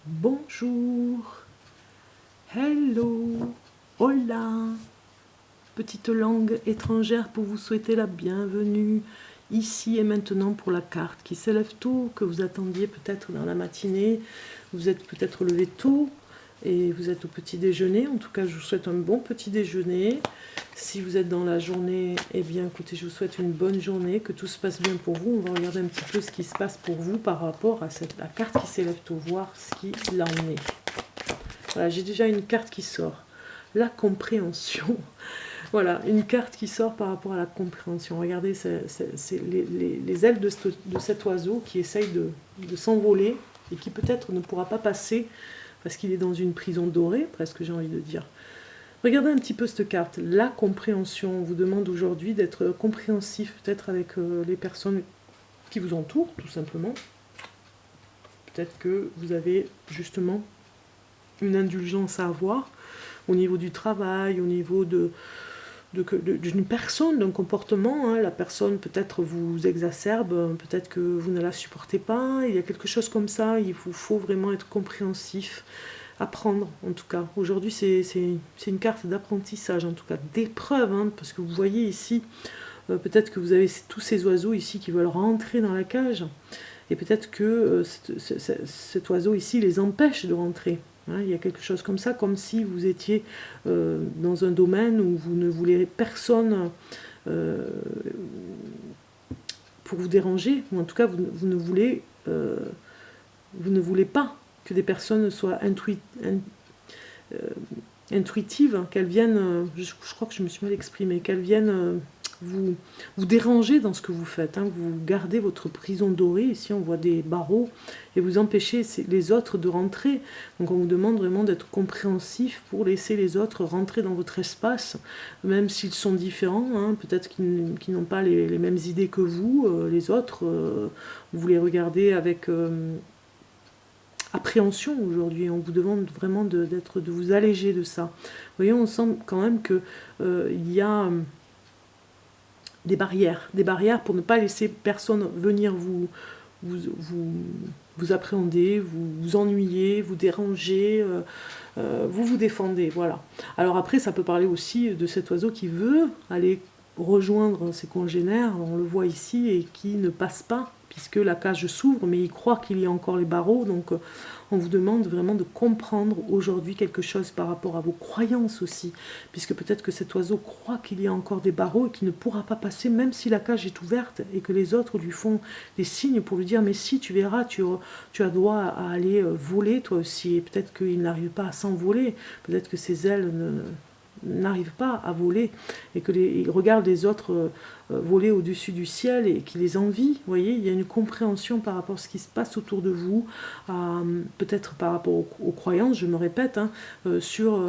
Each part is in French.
Bonjour, hello, hola, petite langue étrangère pour vous souhaiter la bienvenue ici et maintenant pour la carte qui s'élève tôt, que vous attendiez peut-être dans la matinée, vous êtes peut-être levé tôt et vous êtes au petit déjeuner. En tout cas, je vous souhaite un bon petit déjeuner. Si vous êtes dans la journée, eh bien écoutez, je vous souhaite une bonne journée, que tout se passe bien pour vous. On va regarder un petit peu ce qui se passe pour vous par rapport à la carte qui s'élève tôt, voir ce qu'il en est. Voilà, j'ai déjà une carte qui sort. La compréhension. Voilà, une carte qui sort par rapport à la compréhension. Regardez, c'est les ailes de cet oiseau qui essaye de s'envoler et qui peut-être ne pourra pas passer parce qu'il est dans une prison dorée, presque j'ai envie de dire. Regardez un petit peu cette carte. La compréhension. On vous demande aujourd'hui d'être compréhensif peut-être avec les personnes qui vous entourent, tout simplement. Peut-être que vous avez justement une indulgence à avoir au niveau du travail, au niveau d'une personne, d'un comportement. Hein. La personne peut-être vous exacerbe, peut-être que vous ne la supportez pas, il y a quelque chose comme ça, il vous faut vraiment être compréhensif, apprendre en tout cas. Aujourd'hui c'est une carte d'apprentissage, en tout cas d'épreuve, hein, parce que vous voyez ici, peut-être que vous avez tous ces oiseaux ici qui veulent rentrer dans la cage, et peut-être que cet oiseau ici les empêche de rentrer. Hein, il y a quelque chose comme ça, comme si vous étiez dans un domaine où vous ne voulez personne pour vous déranger, ou en tout cas vous ne voulez pas que des personnes soient intuitives, qu'elles viennent, je crois que je me suis mal exprimée, qu'elles viennent vous déranger dans ce que vous faites, hein. Vous gardez votre prison dorée, ici on voit des barreaux, et vous empêchez les autres de rentrer. Donc on vous demande vraiment d'être compréhensif pour laisser les autres rentrer dans votre espace, même s'ils sont différents, hein. Peut-être qu'ils n'ont pas les mêmes idées que vous, les autres, vous les regardez avec appréhension aujourd'hui. On vous demande vraiment de vous alléger de ça. Vous voyez, on sent quand même que il y a des barrières pour ne pas laisser personne venir vous appréhender, vous ennuyer, vous déranger, vous défendez, voilà. Alors après, ça peut parler aussi de cet oiseau qui veut aller rejoindre ses congénères, on le voit ici, et qui ne passe pas, puisque la cage s'ouvre, mais il croit qu'il y a encore les barreaux, donc on vous demande vraiment de comprendre aujourd'hui quelque chose par rapport à vos croyances aussi, puisque peut-être que cet oiseau croit qu'il y a encore des barreaux et qu'il ne pourra pas passer, même si la cage est ouverte, et que les autres lui font des signes pour lui dire, mais si, tu verras, tu as droit à aller voler toi aussi, et peut-être qu'il n'arrive pas à s'envoler, peut-être que ses ailes n'arrivent pas à voler, et il regarde les autres voler au-dessus du ciel et qu'il les envie. Vous voyez, il y a une compréhension par rapport à ce qui se passe autour de vous, peut-être par rapport aux croyances, je me répète, hein, sur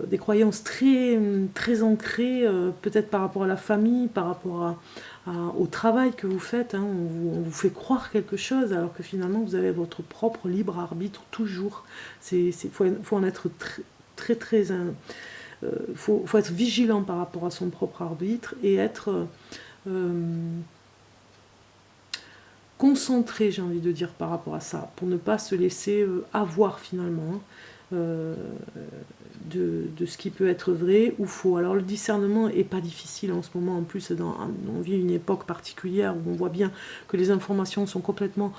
des croyances très, très ancrées, peut-être par rapport à la famille, par rapport au travail que vous faites, hein. On vous fait croire quelque chose alors que finalement vous avez votre propre libre arbitre toujours. Faut en être très très faut être vigilant par rapport à son propre arbitre et être concentré, j'ai envie de dire, par rapport à ça, pour ne pas se laisser avoir finalement, hein, de ce qui peut être vrai ou faux. Alors le discernement n'est pas difficile en ce moment, en plus on vit une époque particulière où on voit bien que les informations sont complètement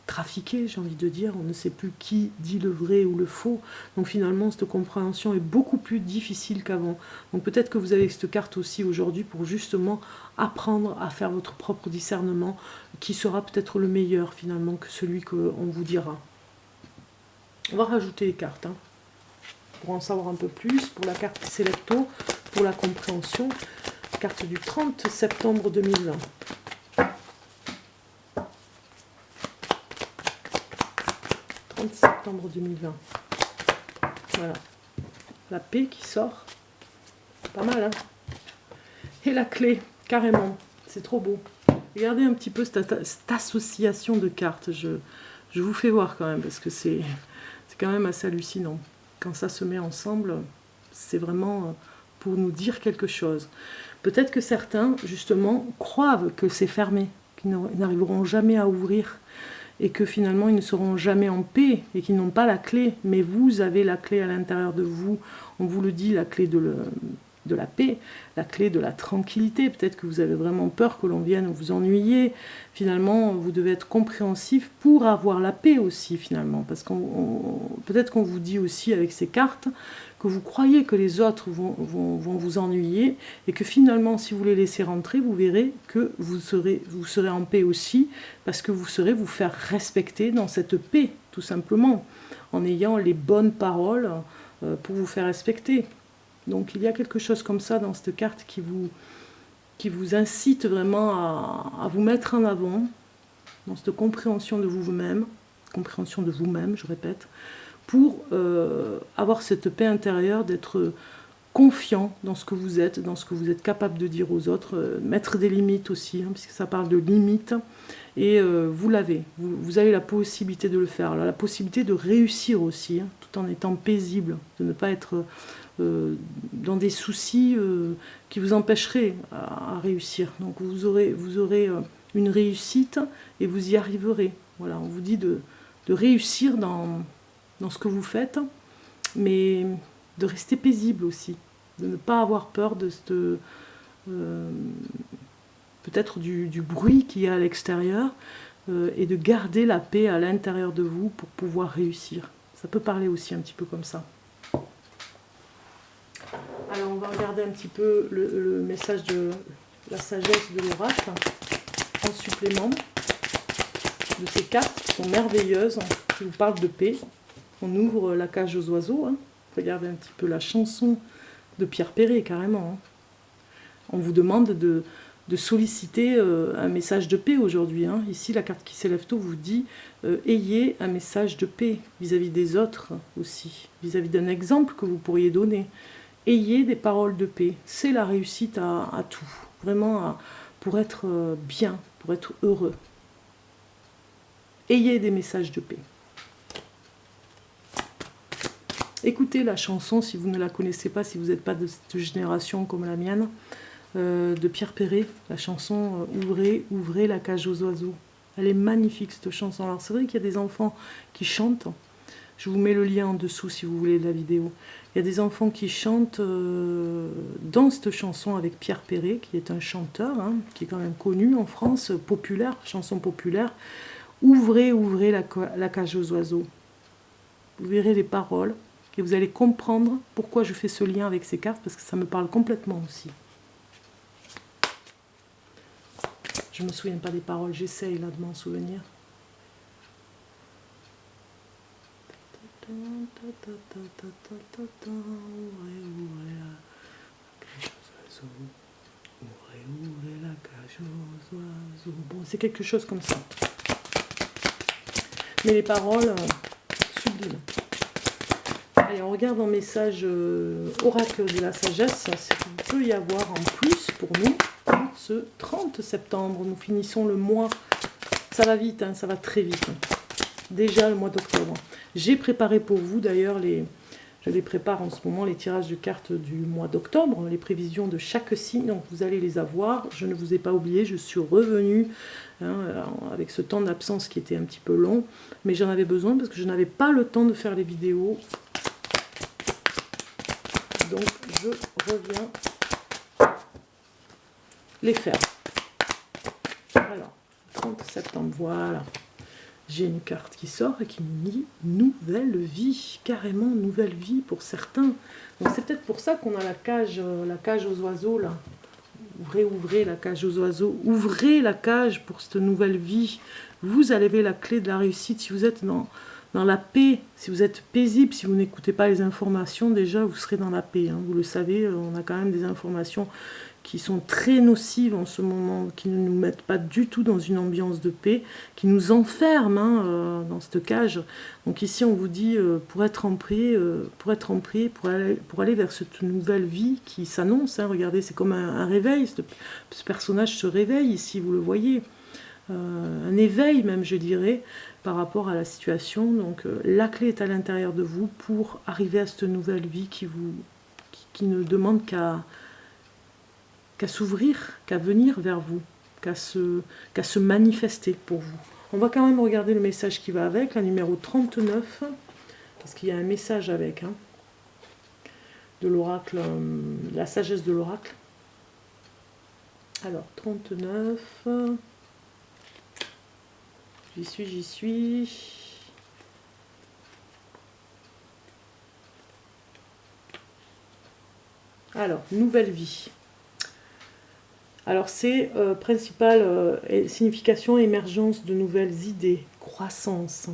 trafiqué, j'ai envie de dire, on ne sait plus qui dit le vrai ou le faux, donc finalement cette compréhension est beaucoup plus difficile qu'avant. Donc peut-être que vous avez cette carte aussi aujourd'hui pour justement apprendre à faire votre propre discernement, qui sera peut-être le meilleur finalement que celui qu'on vous dira. On va rajouter les cartes, hein, pour en savoir un peu plus, pour la carte Selecto, pour la compréhension, carte du 30 septembre 2020. Septembre 2020. Voilà. La paix qui sort. Pas mal, hein. Et la clé, carrément. C'est trop beau. Regardez un petit peu cette association de cartes. Je vous fais voir quand même, parce que c'est quand même assez hallucinant. Quand ça se met ensemble, c'est vraiment pour nous dire quelque chose. Peut-être que certains, justement, croient que c'est fermé, qu'ils n'arriveront jamais à ouvrir. et que finalement ils ne seront jamais en paix et qu'ils n'ont pas la clé, mais vous avez la clé à l'intérieur de vous. On vous le dit, la clé de la paix, la clé de la tranquillité. Peut-être que vous avez vraiment peur que l'on vienne vous ennuyer. Finalement, vous devez être compréhensif pour avoir la paix aussi, finalement. Parce qu'on peut-être qu'on vous dit aussi avec ces cartes que vous croyez que les autres vont vous ennuyer et que finalement, si vous les laissez rentrer, vous verrez que vous serez en paix aussi, parce que vous saurez vous faire respecter dans cette paix, tout simplement, en ayant les bonnes paroles pour vous faire respecter. Donc il y a quelque chose comme ça dans cette carte qui vous incite vraiment à vous mettre en avant, dans cette compréhension de vous-même, je répète, pour avoir cette paix intérieure, d'être confiant dans ce que vous êtes, dans ce que vous êtes capable de dire aux autres, mettre des limites aussi, puisque ça parle de limites, et vous l'avez, vous avez la possibilité de le faire, la possibilité de réussir aussi, tout en étant paisible, de ne pas être dans des soucis qui vous empêcheraient à réussir. Donc vous aurez une réussite et vous y arriverez. Voilà, on vous dit de réussir dans ce que vous faites, mais de rester paisible aussi, de ne pas avoir peur de cette peut-être du bruit qu'il y a à l'extérieur, et de garder la paix à l'intérieur de vous pour pouvoir réussir. Ça peut parler aussi un petit peu comme ça. Alors on va regarder un petit peu le message de la sagesse de l'oracle en supplément de ces cartes qui sont merveilleuses, qui vous parlent de paix. On ouvre la cage aux oiseaux, regardez un petit peu la chanson de Pierre Perret carrément. On vous demande de solliciter un message de paix aujourd'hui. Ici, la carte qui s'élève tôt vous dit ayez un message de paix vis-à-vis des autres aussi, vis-à-vis d'un exemple que vous pourriez donner. Ayez des paroles de paix. C'est la réussite à tout. Vraiment, pour être bien, pour être heureux. Ayez des messages de paix. Écoutez la chanson si vous ne la connaissez pas, si vous n'êtes pas de cette génération comme la mienne, de Pierre Perret, la chanson Ouvrez, ouvrez la cage aux oiseaux. Elle est magnifique cette chanson. Alors c'est vrai qu'il y a des enfants qui chantent. Je vous mets le lien en dessous si vous voulez de la vidéo. Il y a des enfants qui chantent dans cette chanson avec Pierre Perret, qui est un chanteur, qui est quand même connu en France, populaire, chanson populaire. Ouvrez, ouvrez la cage aux oiseaux. Vous verrez les paroles et vous allez comprendre pourquoi je fais ce lien avec ces cartes, parce que ça me parle complètement aussi. Je ne me souviens pas des paroles, j'essaye là de m'en souvenir. Bon, c'est quelque chose comme ça. Mais les paroles, sublimes. Allez, on regarde en message oracle de la sagesse, ce qu'il peut y avoir en plus pour nous ce 30 septembre. Nous finissons le mois. Ça va vite, ça va très vite. Déjà le mois d'octobre. J'ai préparé pour vous d'ailleurs je les prépare en ce moment, les tirages de cartes du mois d'octobre, les prévisions de chaque signe, donc vous allez les avoir. Je ne vous ai pas oublié, je suis revenue avec ce temps d'absence qui était un petit peu long, mais j'en avais besoin parce que je n'avais pas le temps de faire les vidéos. Donc je reviens les faire. Alors, 30 septembre, voilà. J'ai une carte qui sort et qui me dit nouvelle vie, carrément nouvelle vie pour certains. Donc c'est peut-être pour ça qu'on a la cage aux oiseaux là. Ouvrez, ouvrez la cage aux oiseaux. Ouvrez la cage pour cette nouvelle vie. Vous avez la clé de la réussite. Si vous êtes dans la paix, si vous êtes paisible, si vous n'écoutez pas les informations, déjà vous serez dans la paix. Vous le savez, on a quand même des informations qui sont très nocives en ce moment, qui ne nous mettent pas du tout dans une ambiance de paix, qui nous enferment dans cette cage. Donc ici on vous dit pour être en paix, pour aller vers cette nouvelle vie qui s'annonce. Regardez, c'est comme un réveil, ce personnage se réveille ici, vous le voyez. Un éveil même, je dirais, par rapport à la situation. Donc la clé est à l'intérieur de vous pour arriver à cette nouvelle vie qui ne demande qu'à s'ouvrir, qu'à venir vers vous, qu'à se manifester pour vous. On va quand même regarder le message qui va avec, la numéro 39, parce qu'il y a un message avec, hein, de l'oracle, la sagesse de l'oracle. Alors, 39, j'y suis. Alors, nouvelle vie. Alors, c'est principale signification, émergence de nouvelles idées, croissance,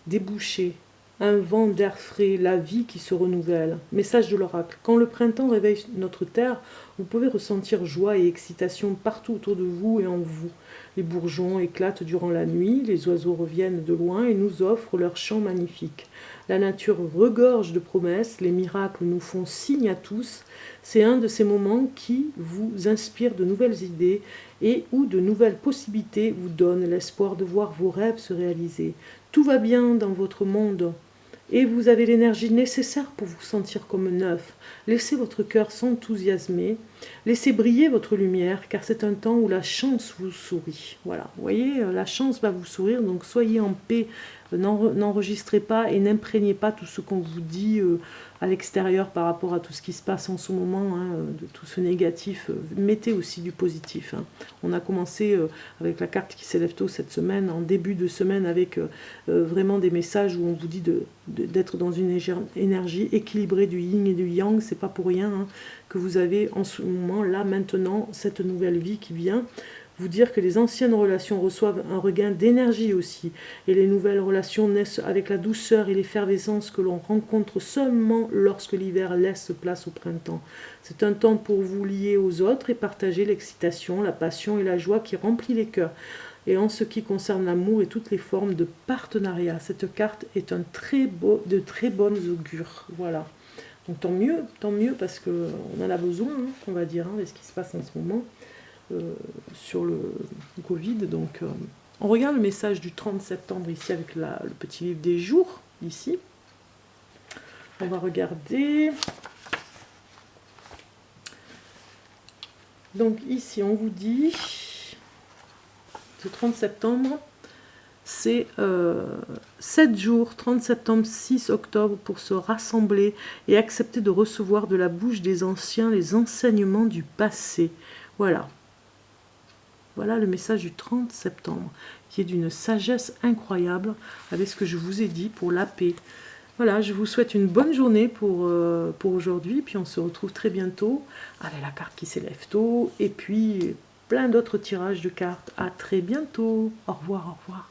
débouchés, un vent d'air frais, la vie qui se renouvelle. Message de l'oracle. Quand le printemps réveille notre terre, vous pouvez ressentir joie et excitation partout autour de vous et en vous. Les bourgeons éclatent durant la nuit, les oiseaux reviennent de loin et nous offrent leurs chants magnifiques. La nature regorge de promesses, les miracles nous font signe à tous. C'est un de ces moments qui vous inspire de nouvelles idées et où de nouvelles possibilités vous donnent l'espoir de voir vos rêves se réaliser. Tout va bien dans votre monde et vous avez l'énergie nécessaire pour vous sentir comme neuf. Laissez votre cœur s'enthousiasmer, laissez briller votre lumière, car c'est un temps où la chance vous sourit. Voilà, vous voyez, la chance va vous sourire, donc soyez en paix, n'enregistrez pas et n'imprégnez pas tout ce qu'on vous dit à l'extérieur par rapport à tout ce qui se passe en ce moment, hein, de tout ce négatif. Mettez aussi du positif. Hein. On a commencé avec la carte qui s'élève tôt cette semaine, en début de semaine, avec vraiment des messages où on vous dit d'être dans une énergie équilibrée du yin et du yang. C'est pas pour rien hein, que vous avez en ce moment, là, maintenant, cette nouvelle vie qui vient. Vous dire que les anciennes relations reçoivent un regain d'énergie aussi, et les nouvelles relations naissent avec la douceur et l'effervescence que l'on rencontre seulement lorsque l'hiver laisse place au printemps. C'est un temps pour vous lier aux autres et partager l'excitation, la passion et la joie qui remplit les cœurs. Et en ce qui concerne l'amour et toutes les formes de partenariat, cette carte est de très bonnes augures. Voilà. Donc tant mieux parce qu'on en a besoin, hein, on va dire, hein, de ce qui se passe en ce moment. Sur le Covid. Donc, on regarde le message du 30 septembre ici avec le petit livre des jours, ici. On va regarder. Donc ici, on vous dit, ce 30 septembre, c'est 7 jours, 30 septembre, 6 octobre, pour se rassembler et accepter de recevoir de la bouche des anciens les enseignements du passé. Voilà. Voilà le message du 30 septembre, qui est d'une sagesse incroyable avec ce que je vous ai dit pour la paix. Voilà, je vous souhaite une bonne journée pour aujourd'hui, puis on se retrouve très bientôt avec la carte qui s'élève tôt, et puis plein d'autres tirages de cartes. À très bientôt. Au revoir, au revoir.